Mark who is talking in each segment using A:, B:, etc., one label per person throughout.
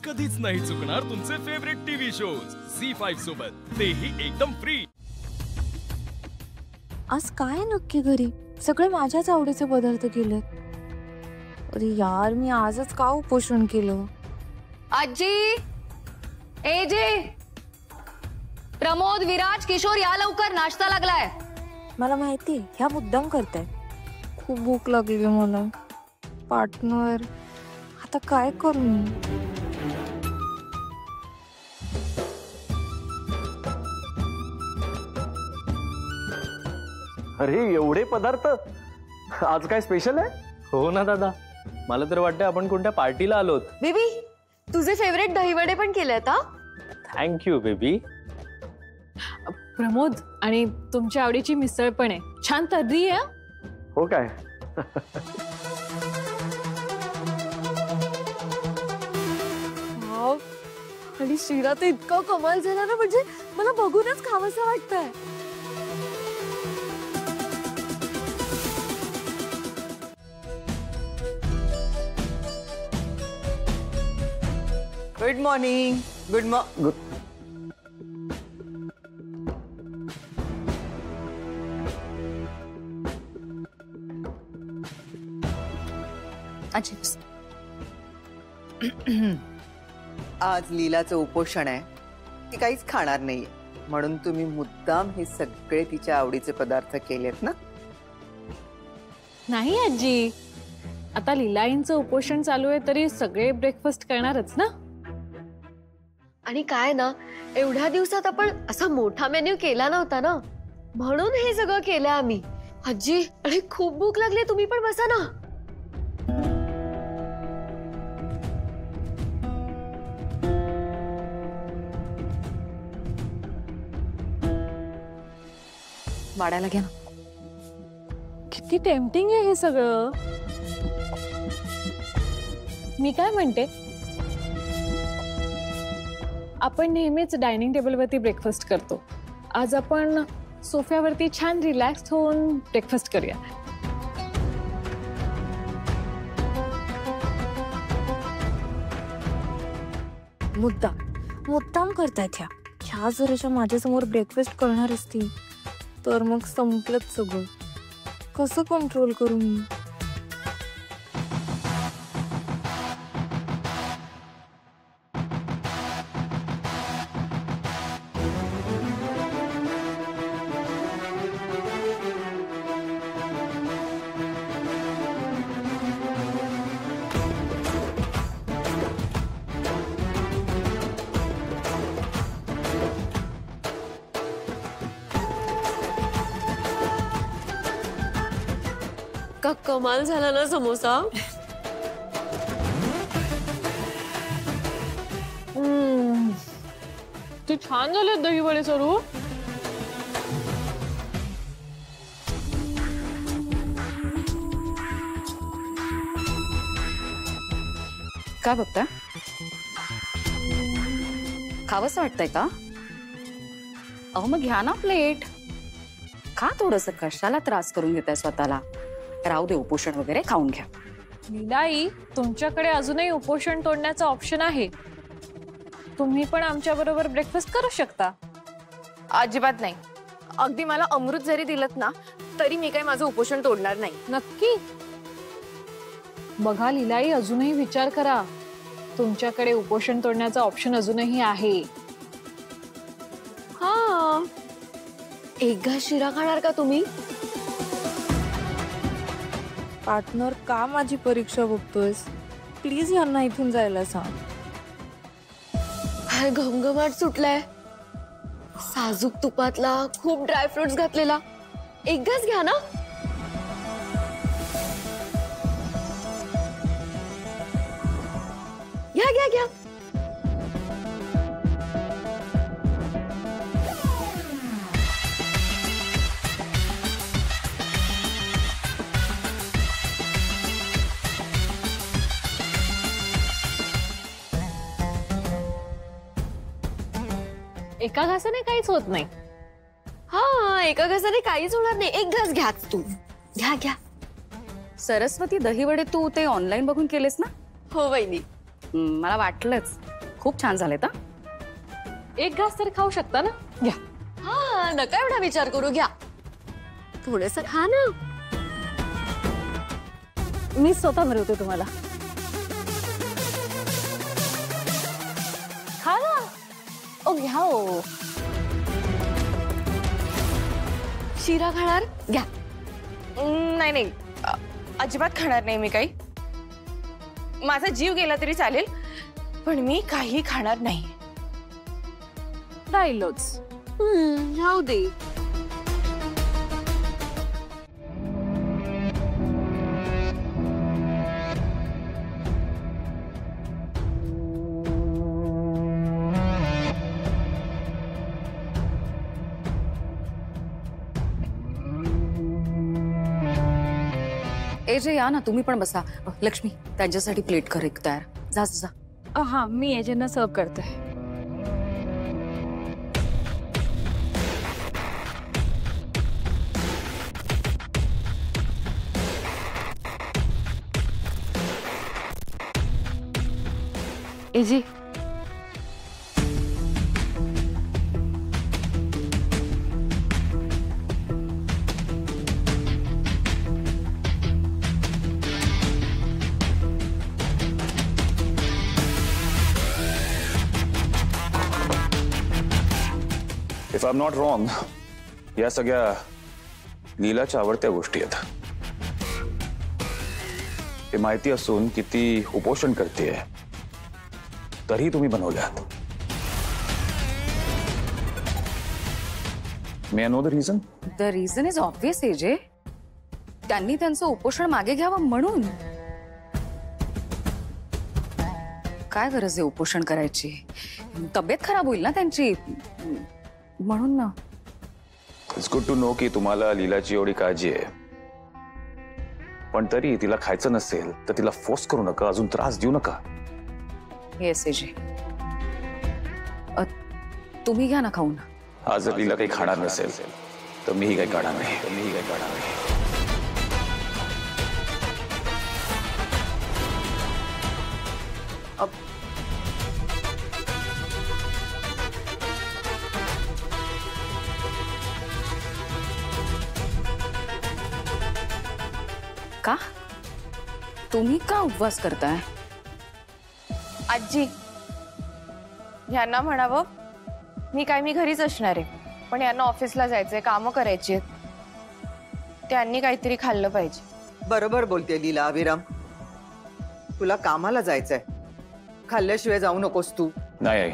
A: कधीच नाही चुकणार तुमचे फेवरेट टीव्ही शोज झी5 सोबत, तेही एकदम फ्री।
B: आज काय नक्की घरी सगळे माझ्याच आवडीचे पदार्थ केलेत। अरे यार, मी आजच का उपोषण केलं?
C: आजी, ए जे, प्रमोद, विराज, किशोर या लवकर, नाश्ता लागलाय।
B: मला माहिती ह्या मुद्दाम करताय। खूप भूक लागली मला पार्टनर, आता काय करू मी?
D: अरे एवढे पदार्थ, आज काय स्पेशल आहे?
E: हो ना दादा, मला तर वाटतं आपण कोणत्या पार्टीला आलोत।
C: बेबी, तुझे फेवरेट दहीवडे पण केलेत हा?
E: Thank you baby.
F: प्रमोद, आणि तुमच्या आवडीची मिसळ पण आहे, छान तर्री आहे।
D: हो काय?
B: आणि शिरा तर इतका कमाल झाला ना, म्हणजे मला बघूनच खावंसं वाटतंय।
G: Good morning. गुड आज लीलाचं उपोषण आहे, ती काहीच खाणार नाहीये, म्हणून तुम्ही मुद्दाम हे सगळे तिच्या आवडीचे पदार्थ केलेत ना?
F: नाही आजी, आता लीलाईंचं उपोषण चालू आहे तरी सगळे ब्रेकफास्ट करणारच ना।
C: आणि काय ना, एवढ्या दिवसात आपण असा मोठा मेन्यू केला नव्हता ना, म्हणून हे सगळं केलं आम्ही। आजी, आणि खूप भूक लागली, तुम्ही पण बसा ना।
F: वाढायला घ्या ना। किती टेम्पटिंग आहे हे सगळं। मी काय म्हणते, आपण नेहमीच डायनिंग टेबलवरती ब्रेकफास्ट करतो, आज आपण सोफ्यावरती छान रिलॅक्स होऊन ब्रेकफास्ट करूया।
B: मुद्दाम करतायत ह्या जर अशा माझ्यासमोर ब्रेकफास्ट करणार असतील तर मग संपलंच सगळं। कसं कंट्रोल करू मी?
C: का कमाल झाला ना समोसा।
F: ते छान झाले दहीवडे सरू।
H: काय बघताय? खावंसं वाटतंय का? अहो मग घ्या ना प्लेट। खा थोडंसं, कशाला त्रास करून घेताय स्वतःला? राहू दे उपोषण वगैरे, खाऊन घ्या।
F: लीलाई, तुमच्याकडे अजूनही उपोषण तोडण्याचा ऑप्शन आहे, तुम्ही पण आमच्या बरोबर ब्रेकफास्ट करू शकता।
I: अजिबात नाही, अगदी मला अमृत जरी दिलत ना तरी मी काही माझं उपोषण तोडणार नाही।
F: नक्की? बघा लीलाई, अजूनही विचार करा, तुमच्याकडे उपोषण तोडण्याचा ऑप्शन अजूनही आहे।
C: हा, एक घास शिरा खाणार का तुम्ही?
B: पार्टनर, का माझी परीक्षा बघतोयस? प्लीज यांना इथून जायला सांग।
C: काय घमघमाट सुटलाय, साजूक तुपातला, खूप ड्रायफ्रुट्स घातलेला। एक घास घ्या ना। घ्या घ्या घ्या।
F: एका घासाने काहीच होत नाही।
C: हा, एका घासाने काहीच होणार नाही, एक घास घ्या तू। घ्या घ्या।
H: सरस्वती, दहीवडे तू ते ऑनलाईन बघून केलेस ना?
C: हो वहिनी।
H: मला वाटलंच, खूप छान झालेत हा.
F: एक घास तर खाऊ शकता ना, घ्या.
C: हा नका एवढा विचार करू, घ्या थोडस खा ना.
F: मी स्वतः भरवते तुम्हाला. खा ना. ओ घ्या ओ.
C: शिरा खाणार, घ्या.
I: नाही नाही, अजिबात खाणार नाही मी काही. माझा जीव गेला तरी चालेल, पण मी काही खाणार नाही.
F: राहिलोच.
C: राहू दे.
H: एजे या ना, तुम्ही पण बसा. लक्ष्मी त्यांच्यासाठी प्लेट कर एक तयार. जा जा.
F: हा मी एजंटना सर्व करते. Ag
J: if I am not wrong, या सगळ्या लीलाच्या आवडत्या गोष्टी आहेत. हे माहिती असून की ती उपोषण करते तरी तुम्ही बनवल्यात. May I know the reason?
H: The reason is obvious एजे. त्यांनी त्यांचं उपोषण मागे घ्यावं म्हणून. काय गरज आहे उपोषण करायची? तब्येत खराब होईल ना त्यांची, म्हणून ना.
J: इट्स गुड टू नो की तुम्हाला लीलाची एवढी काळजी आहे, पण तरी तिला खायचं नसेल तर तिला फोर्स करू नका, अजून त्रास देऊ नका.
H: Yes AJ. तुम्ही घ्या ना खाऊन.
J: आज जर लीला काही खाणार नसेल तर मीही काही काढणार नाही.
H: का तुम्ही का उपवास करताय?
I: आजी, यांना म्हणावं मी घरीच असणार आहे, पण यांना ऑफिसला जायचंय, कामं करायची आहेत. त्यांनी काहीतरी खाल्लं पाहिजे.
G: बरोबर बोलते लीला. अभिराम, तुला कामाला जायचंय, खाल्ल्याशिवाय जाऊ नकोस तू.
J: नाही,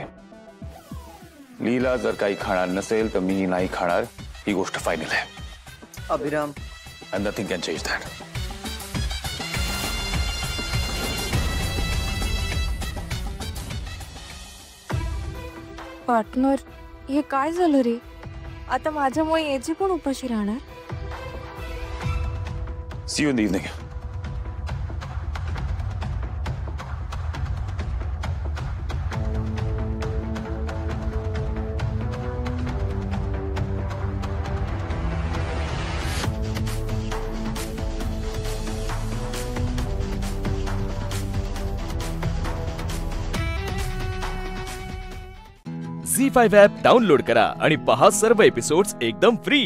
J: लीला जर काही खाणार नसेल तर मी नाही खाणार, ही गोष्ट फायनल आहे.
G: Abhiram,
J: and nothing can change that.
B: Partner, हे काय झालं रे? आता माझ्यामुळे याची पण उपाशी राहणार?
J: See you in the evening.
A: Zee five app download करा आणि पहा सर्व एपिसोड्स एकदम फ्री.